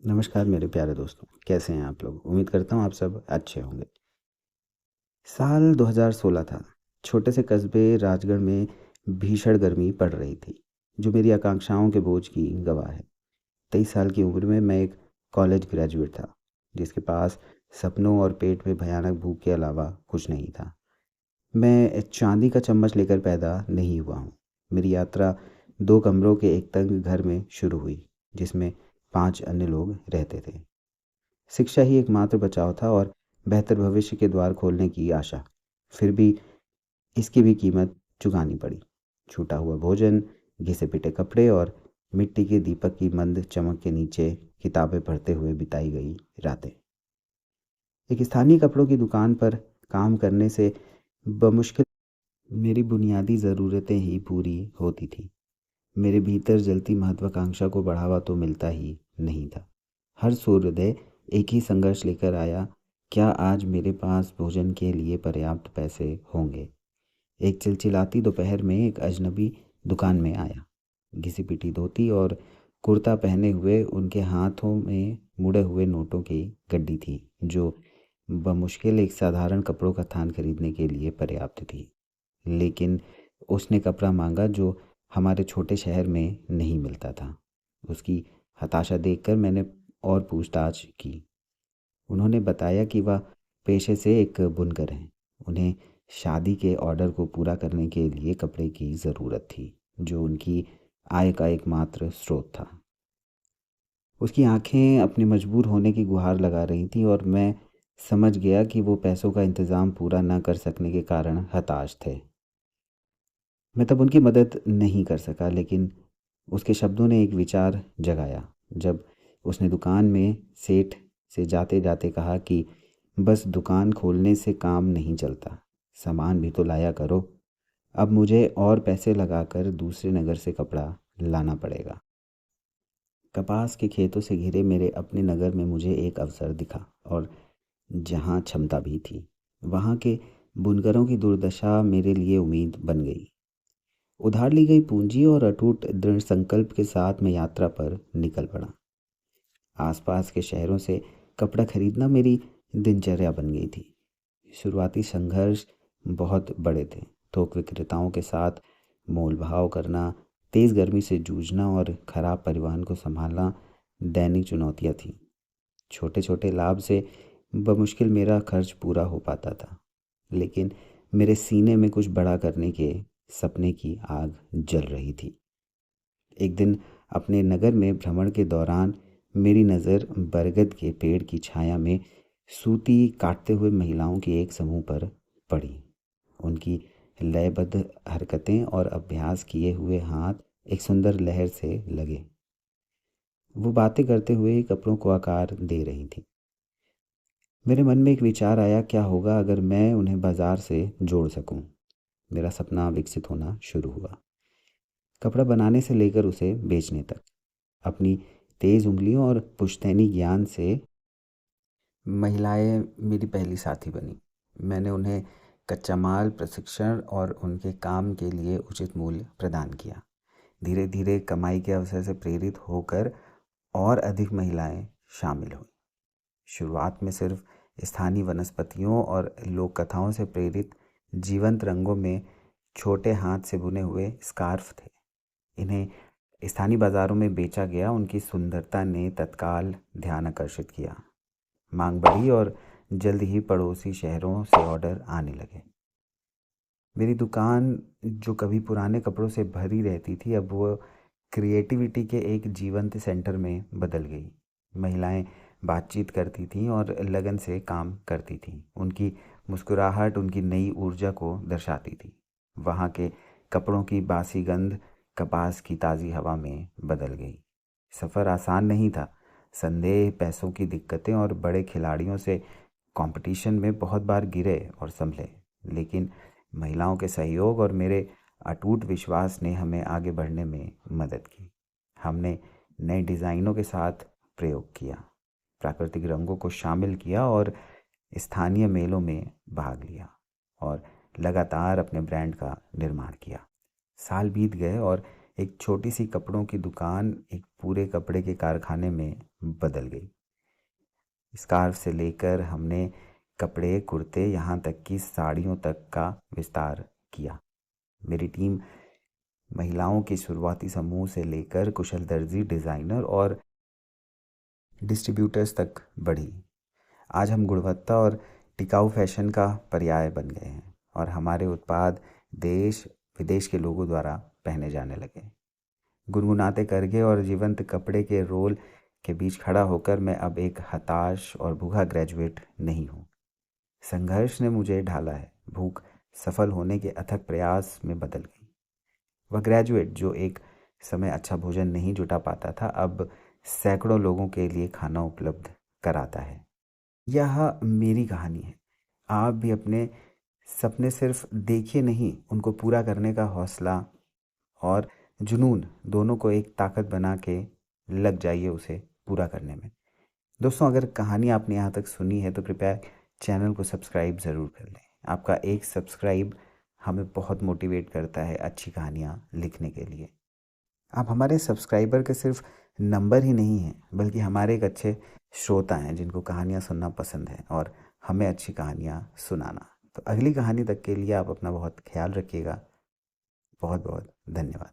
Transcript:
नमस्कार मेरे प्यारे दोस्तों, कैसे हैं आप लोग? उम्मीद करता हूँ आप सब अच्छे होंगे। साल 2016 था। छोटे से कस्बे राजगढ़ में भीषण गर्मी पड़ रही थी, जो मेरी आकांक्षाओं के बोझ की गवाह है। 23 साल की उम्र में मैं एक कॉलेज ग्रेजुएट था, जिसके पास सपनों और पेट में भयानक भूख के अलावा कुछ नहीं था। मैं चांदी का चम्मच लेकर पैदा नहीं हुआ हूँ। मेरी यात्रा 2 कमरों के एक तंग घर में शुरू हुई, जिसमें 5 अन्य लोग रहते थे। शिक्षा ही एकमात्र बचाव था और बेहतर भविष्य के द्वार खोलने की आशा। फिर भी इसकी भी कीमत चुकानी पड़ी। छूटा हुआ भोजन, घिसे पिटे कपड़े और मिट्टी के दीपक की मंद चमक के नीचे किताबें पढ़ते हुए बिताई गई रातें। एक स्थानीय कपड़ों की दुकान पर काम करने से बमुश्किल मेरी बुनियादी ज़रूरतें ही पूरी होती थी। मेरे भीतर जलती महत्वाकांक्षा को बढ़ावा तो मिलता ही नहीं था। हर सूर्योदय एक ही संघर्ष लेकर आया, क्या आज मेरे पास भोजन के लिए पर्याप्त पैसे होंगे? एक चिलचिलाती दोपहर में एक अजनबी दुकान में आया। घिसी पिटी धोती और कुर्ता पहने हुए, उनके हाथों में मुड़े हुए नोटों की गड्डी थी, जो बमुश्किल एक साधारण कपड़ों का थान खरीदने के लिए पर्याप्त थी। लेकिन उसने कपड़ा मांगा जो हमारे छोटे शहर में नहीं मिलता था। उसकी हताशा देखकर मैंने और पूछताछ की। उन्होंने बताया कि वह पेशे से एक बुनकर हैं। उन्हें शादी के ऑर्डर को पूरा करने के लिए कपड़े की ज़रूरत थी, जो उनकी आय का एकमात्र स्रोत था। उसकी आंखें अपने मजबूर होने की गुहार लगा रही थीं और मैं समझ गया कि वो पैसों का इंतज़ाम पूरा न कर सकने के कारण हताश थे। मैं तब उनकी मदद नहीं कर सका, लेकिन उसके शब्दों ने एक विचार जगाया। जब उसने दुकान में सेठ से जाते जाते कहा कि बस दुकान खोलने से काम नहीं चलता, सामान भी तो लाया करो। अब मुझे और पैसे लगाकर दूसरे नगर से कपड़ा लाना पड़ेगा। कपास के खेतों से घिरे मेरे अपने नगर में मुझे एक अवसर दिखा, और जहाँ क्षमता भी थी, वहाँ के बुनकरों की दुर्दशा मेरे लिए उम्मीद बन गई। उधार ली गई पूंजी और अटूट दृढ़ संकल्प के साथ मैं यात्रा पर निकल पड़ा। आसपास के शहरों से कपड़ा खरीदना मेरी दिनचर्या बन गई थी। शुरुआती संघर्ष बहुत बड़े थे। थोक विक्रेताओं के साथ मोल भाव करना, तेज़ गर्मी से जूझना और खराब परिवहन को संभालना दैनिक चुनौतियाँ थीं। छोटे छोटे लाभ से बमुश्किल मेरा खर्च पूरा हो पाता था, लेकिन मेरे सीने में कुछ बड़ा करने के सपने की आग जल रही थी। एक दिन अपने नगर में भ्रमण के दौरान मेरी नज़र बरगद के पेड़ की छाया में सूती काटते हुए महिलाओं की एक समूह पर पड़ी। उनकी लयबद्ध हरकतें और अभ्यास किए हुए हाथ एक सुंदर लहर से लगे। वो बातें करते हुए कपड़ों को आकार दे रही थी। मेरे मन में एक विचार आया, क्या होगा अगर मैं उन्हें बाजार से जोड़ सकूं? मेरा सपना विकसित होना शुरू हुआ। कपड़ा बनाने से लेकर उसे बेचने तक अपनी तेज़ उंगलियों और पुश्तैनी ज्ञान से महिलाएं मेरी पहली साथी बनी। मैंने उन्हें कच्चा माल, प्रशिक्षण और उनके काम के लिए उचित मूल्य प्रदान किया। धीरे धीरे कमाई के अवसर से प्रेरित होकर और अधिक महिलाएं शामिल हुई। शुरुआत में सिर्फ स्थानीय वनस्पतियों और लोक कथाओं से प्रेरित जीवंत रंगों में छोटे हाथ से बुने हुए स्कार्फ थे। इन्हें स्थानीय बाज़ारों में बेचा गया। उनकी सुंदरता ने तत्काल ध्यान आकर्षित किया। मांग बढ़ी और जल्द ही पड़ोसी शहरों से ऑर्डर आने लगे। मेरी दुकान, जो कभी पुराने कपड़ों से भरी रहती थी, अब वो क्रिएटिविटी के एक जीवंत सेंटर में बदल गई। महिलाएं बातचीत करती थीं और लगन से काम करती थीं। उनकी मुस्कुराहट उनकी नई ऊर्जा को दर्शाती थी। वहाँ के कपड़ों की बासी गंध कपास की ताज़ी हवा में बदल गई। सफ़र आसान नहीं था। संदेह, पैसों की दिक्कतें और बड़े खिलाड़ियों से कंपटीशन में बहुत बार गिरे और संभले, लेकिन महिलाओं के सहयोग और मेरे अटूट विश्वास ने हमें आगे बढ़ने में मदद की। हमने नए डिज़ाइनों के साथ प्रयोग किया, प्राकृतिक रंगों को शामिल किया और स्थानीय मेलों में भाग लिया, और लगातार अपने ब्रांड का निर्माण किया। साल बीत गए और एक छोटी सी कपड़ों की दुकान एक पूरे कपड़े के कारखाने में बदल गई। स्कार्फ से लेकर हमने कपड़े, कुर्ते, यहाँ तक कि साड़ियों तक का विस्तार किया। मेरी टीम महिलाओं के शुरुआती समूह से लेकर कुशल दर्जी, डिज़ाइनर और डिस्ट्रीब्यूटर्स तक बढ़ी। आज हम गुणवत्ता और टिकाऊ फैशन का पर्याय बन गए हैं और हमारे उत्पाद देश विदेश के लोगों द्वारा पहने जाने लगे। गुनगुनाते करघे और जीवंत कपड़े के रोल के बीच खड़ा होकर मैं अब एक हताश और भूखा ग्रेजुएट नहीं हूँ। संघर्ष ने मुझे ढाला है, भूख सफल होने के अथक प्रयास में बदल गई। वह ग्रेजुएट जो एक समय अच्छा भोजन नहीं जुटा पाता था, अब सैकड़ों लोगों के लिए खाना उपलब्ध कराता है। यह मेरी कहानी है। आप भी अपने सपने सिर्फ देखिए नहीं, उनको पूरा करने का हौसला और जुनून दोनों को एक ताकत बना के लग जाइए उसे पूरा करने में। दोस्तों, अगर कहानी आपने यहाँ तक सुनी है तो कृपया चैनल को सब्सक्राइब ज़रूर कर लें। आपका एक सब्सक्राइब हमें बहुत मोटिवेट करता है अच्छी कहानियाँ लिखने के लिए। आप हमारे सब्सक्राइबर के सिर्फ नंबर ही नहीं हैं, बल्कि हमारे एक अच्छे श्रोता हैं जिनको कहानियाँ सुनना पसंद है और हमें अच्छी कहानियाँ सुनाना। तो अगली कहानी तक के लिए आप अपना बहुत ख्याल रखिएगा। बहुत बहुत धन्यवाद।